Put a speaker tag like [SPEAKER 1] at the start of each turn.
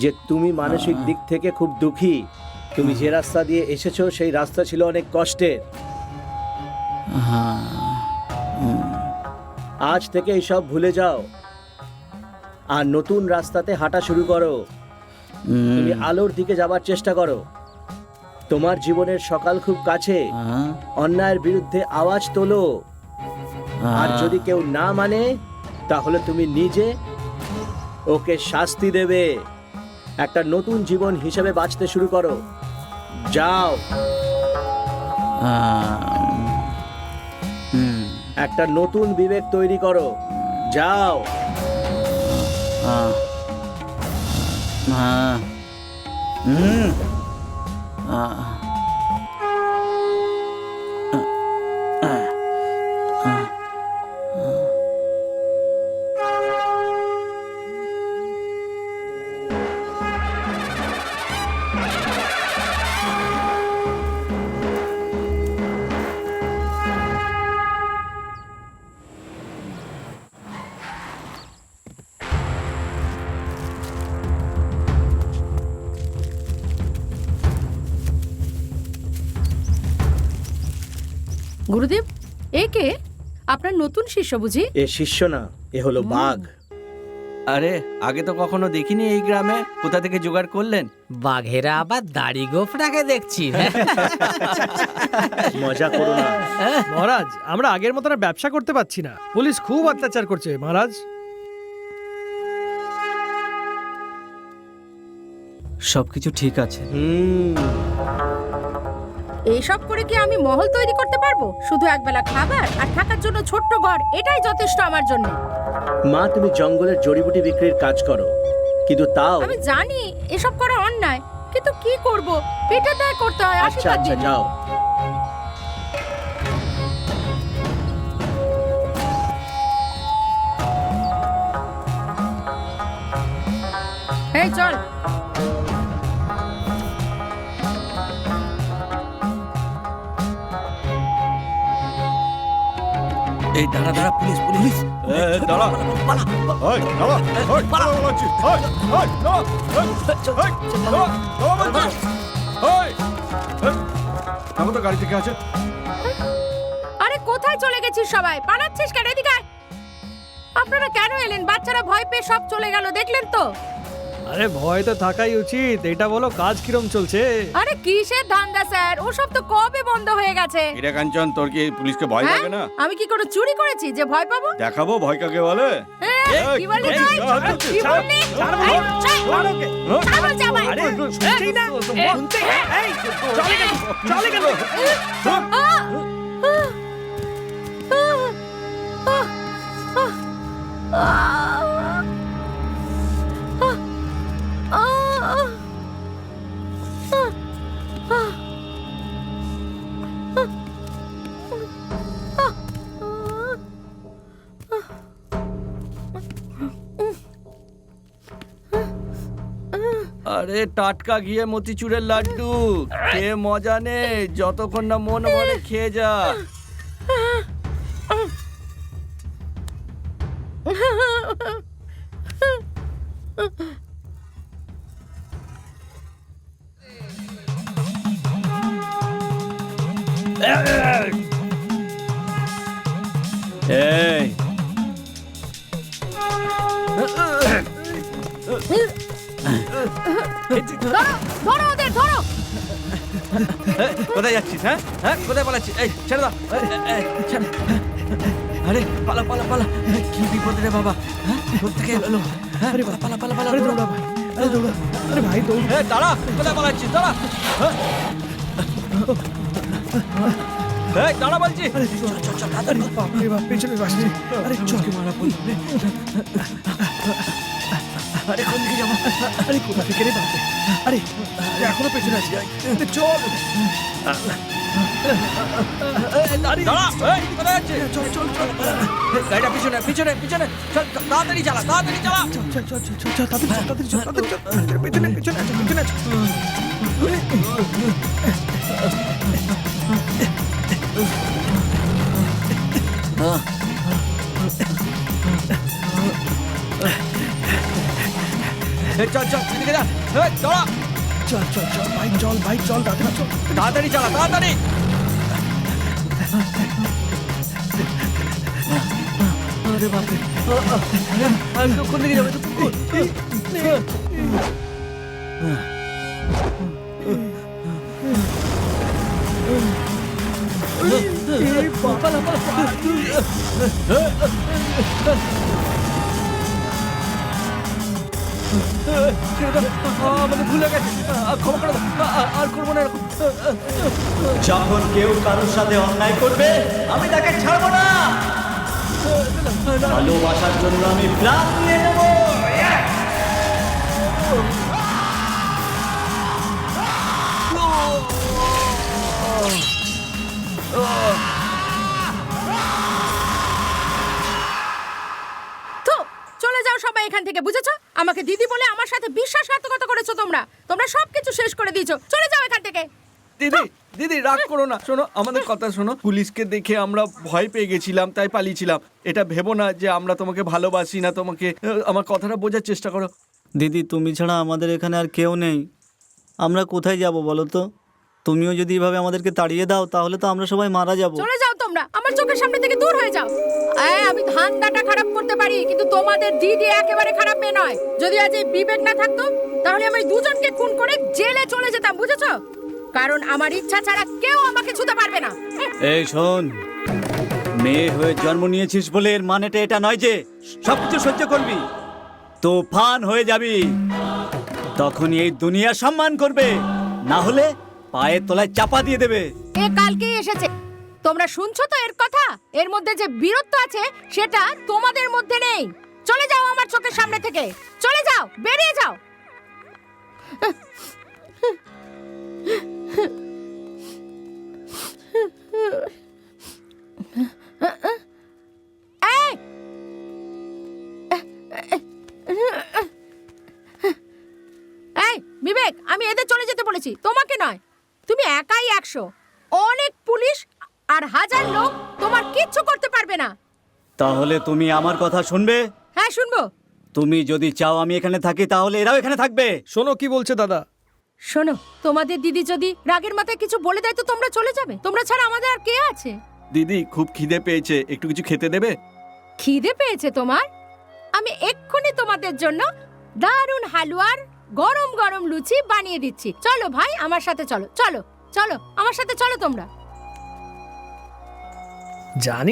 [SPEAKER 1] যে তুমি মানসিক দিক থেকে খুব দুঃখী। তুমি যে রাস্তা দিয়ে এসেছো সেই রাস্তা ছিল অনেক কষ্টের। আজ থেকে এইসব ভুলে যাও আর নতুন রাস্তাতে হাঁটা শুরু করো। তুমি আলোর দিকে যাবার চেষ্টা করো। তোমার জীবনের সকাল খুব কাছে। অন্যায়ের বিরুদ্ধে আওয়াজ তোলো। আর যদি কেউ না মানে তাহলে তুমি নিজে ওকে শাস্তি দেবে। একটা নতুন জীবন হিসেবে বাঁচতে শুরু করো। যাও, একটা নতুন বিবেক তৈরি করো। যাও।
[SPEAKER 2] গুরুদেব, এ কে? আপনার নতুন শিষ্য বুঝি?
[SPEAKER 1] এ শিষ্য না, এ হলো বাঘ।
[SPEAKER 3] আরে আগে তো কখনো দেখিনি এই গ্রামে। কোথা থেকে জোগাড় করলেন?
[SPEAKER 4] বাঘেরা আবার দাড়ি গোফরাকে দেখছি।
[SPEAKER 1] মজা করো না
[SPEAKER 5] মহারাজ, আমরা আগের মতো আর ব্যবসা করতে পারছি না। পুলিশ খুব অত্যাচার করছে মহারাজ।
[SPEAKER 3] সবকিছু ঠিক আছে।
[SPEAKER 2] এইসব করে কি আমি মহল তৈরি করতে পারবো? শুধু একবেলা খাবার আর থাকার জন্য ছোট্ট ঘর, এটাই যথেষ্ট আমার জন্য।
[SPEAKER 1] মা, তুমি জঙ্গলের জড়িবুটি বিক্রির কাজ করো, কিন্তু তাও।
[SPEAKER 2] আমি জানি এসব করা অন্যায়, কিন্তু কি করব? পেটে দায় করতে হয়।
[SPEAKER 1] আচ্ছা
[SPEAKER 2] আশীর্বাদ
[SPEAKER 1] আচ্ছা,
[SPEAKER 2] দিন।
[SPEAKER 1] যাও।
[SPEAKER 2] এই চল।
[SPEAKER 3] এই দাঁড়া দাঁড়া, পুলিশ পুলিশ।
[SPEAKER 6] দাঁড়া, তো গাড়ি থেকে আছে।
[SPEAKER 2] আরে কোথায় চলে গেছিস সবাই? পালাচ্ছিস কেন? এদিকে আয়। আপনারা কেন এলেন? বাচ্চারা ভয় পেয়ে সব চলে গেল, দেখলেন তো?
[SPEAKER 5] আরে ভয় তো থাকাই উচিত। এটা বলো কাজ কিরম চলছে?
[SPEAKER 2] আরে কিসের ধান্দা স্যার? ওসব তো কবে বন্ধ হয়ে গেছে।
[SPEAKER 6] এটা কাঞ্চন, তোর কি পুলিশকে ভয়
[SPEAKER 2] হ্যাঁ?
[SPEAKER 6] লাগে না?
[SPEAKER 2] আমি কি করে চুরি করেছি যে ভয় পাবো?
[SPEAKER 6] দেখাবো ভয় কাকে বলে।
[SPEAKER 2] কি বললি তুই? কি বললি? ছাড় বলছি আমায়।
[SPEAKER 5] আরে শুনছেই না? শুনতে এই চলে গেল, চলে গেল।
[SPEAKER 3] আরে টাটকা ঘিয়ে মতিচুরের লাড্ডু খেয়ে মজা নে, যতক্ষণ না মন ভরে খেয়ে যা। এই
[SPEAKER 2] ধরো ওদের, ধরো।
[SPEAKER 3] কোথায় যাচ্ছিস? হ্যাঁ হ্যাঁ, কোথায় পালাচ্ছিস? এই ছেড়ে দাও। ছেড়ে। আরে পালা পালা পালা। কি বিপদ রে বাবা! হ্যাঁ, কোথেকে এলো? আরে পালা পালা পালা।
[SPEAKER 5] আরে দৌড়া ভাই, আরে দৌড়া। আরে ভাই দৌড়।
[SPEAKER 3] দাঁড়া, কোথায় পালাচ্ছিস? দাঁড়া। এই দাঁড়া বলছি।
[SPEAKER 5] আরে বাপরে বাপ, পেছনে আসছে। আরে চল।
[SPEAKER 3] আরে কোন দিকে যাবো?
[SPEAKER 5] আরে কোথা থেকে রে বাপরে? আরে এখনো পেছনে আছে। আরে চল।
[SPEAKER 3] দাঁড়া, এই কোথায় যাচ্ছিস?
[SPEAKER 5] চল চল চল।
[SPEAKER 3] গাড়িটা পিছনে পিছনে পিছনে। চল তাড়াতাড়ি চালা, তাড়াতাড়ি চালা।
[SPEAKER 5] চল চল চল চল চল, তাড়াতাড়ি চল, তাড়াতাড়ি চল, তাড়াতাড়ি চল। পেছনে পেছনে আছে, পেছনে আছে।
[SPEAKER 3] চল চল এদিকে যা দাঁড়া
[SPEAKER 5] চল চল চল ভাই চল তাড়াতাড়ি চল।
[SPEAKER 3] তাড়াতাড়ি চালা তাড়াতাড়ি আরে বাপরে কোন দিকে যাবে আমাদের ভুলে গেছে ক্ষমা করে দাও আর করবো না এরকম
[SPEAKER 1] যখন কেউ কারোর সাথে অন্যায় করবে আমি তাকে ছাড়বো না। ভালোবাসার জন্য আমি প্রাণ দিয়ে নেবো।
[SPEAKER 2] তো চলে যাও সবাই এখান থেকে, বুঝেছো? আমাকে দিদি বলে আমার সাথে বিশ্বাসঘাতকতা করেছো তোমরা। তোমরা সবকিছু শেষ করে দিয়েছো। চলে যাও এখান থেকে।
[SPEAKER 3] দিদি দিদি রাগ করো না, শোনো আমাদের কথা শোনো। পুলিশকে দেখে আমরা ভয় পেয়ে গেছিলাম তাই পালিয়েছিলাম। এটা ভেবো না যে আমরা তোমাকে ভালোবাসি না। তোমাকে আমার কথাটা বোঝার চেষ্টা করো।
[SPEAKER 7] দিদি তুমি ছাড়া আমাদের এখানে আর কেউ নেই, আমরা কোথায় যাব বলো তো? তুমিও যদি এভাবে আমাদেরকে তাড়িয়ে দাও তাহলে তো আমরা সবাই মারা যাব।
[SPEAKER 2] চলে যাও তোমরা, আমার চোখের সামনে থেকে দূর হয়ে যাও। আমি ধান্দাটা খারাপ করতে পারি, কিন্তু তোমাদের দিদি একেবারে খারাপ মেয়ে নয়। যদি আজ এই বিবেক না থাকতো তাহলে আমি দুজনকে খুন করে জেলে চলে যেতাম, বুঝেছো? কারণ আমার ইচ্ছা ছাড়া কেউ আমাকে ছুতে পারবে না।
[SPEAKER 7] এই শোন, মেয়ে হয়ে জন্ম নিয়েছিস বলে এর মানেটা এটা নয় যে সবকিছু সহ্য করবি। তুফান হয়ে যাবি, তখনই এই দুনিয়া সম্মান করবে, না হলে পায়ের তলায় চাপা দিয়ে দেবে।
[SPEAKER 2] এ কালকেই এসেছে, তোমরা শুনছো তো এর কথা? এর মধ্যে যে বীরত্ব আছে সেটা তোমাদের মধ্যে নেই। চলে যাও আমার চোখের সামনে থেকে, চলে যাও, বেরিয়ে যাও। এই! এই বিবেক, আমি এদের চলে যেতে বলেছি, তোমাকে নয়। তুমি একাই 100, অনেক পুলিশ আর হাজার লোক তোমার কিচ্ছু করতে পারবে না।
[SPEAKER 7] তাহলে তুমি আমার কথা শুনবে?
[SPEAKER 2] হ্যাঁ শুনবো।
[SPEAKER 7] তুমি যদি চাও আমি এখানে থাকি তাহলে এরাও এখানে থাকবে।
[SPEAKER 5] শোনো কি বলছে দাদা।
[SPEAKER 2] শোনো, তোমাদের দিদি যদি রাগের মাথায় কিছু বলে দেয় তো তোমরা চলে যাবে। তোমরা ছাড়া আমাদের আর কে আছে?
[SPEAKER 3] দিদি খুব খিদে পেয়েছে, একটু কিছু খেতে দেবে?
[SPEAKER 2] খিদে পেয়েছে তোমার? আমি এক্ষুনি তোমাদের জন্য দারুণ হালুয়ার গরম গরম লুচি বানিয়ে দিচ্ছি। চলো ভাই, আমার সাথে চলো, চলো চলো আমার সাথে চলো তোমরা।
[SPEAKER 5] জানি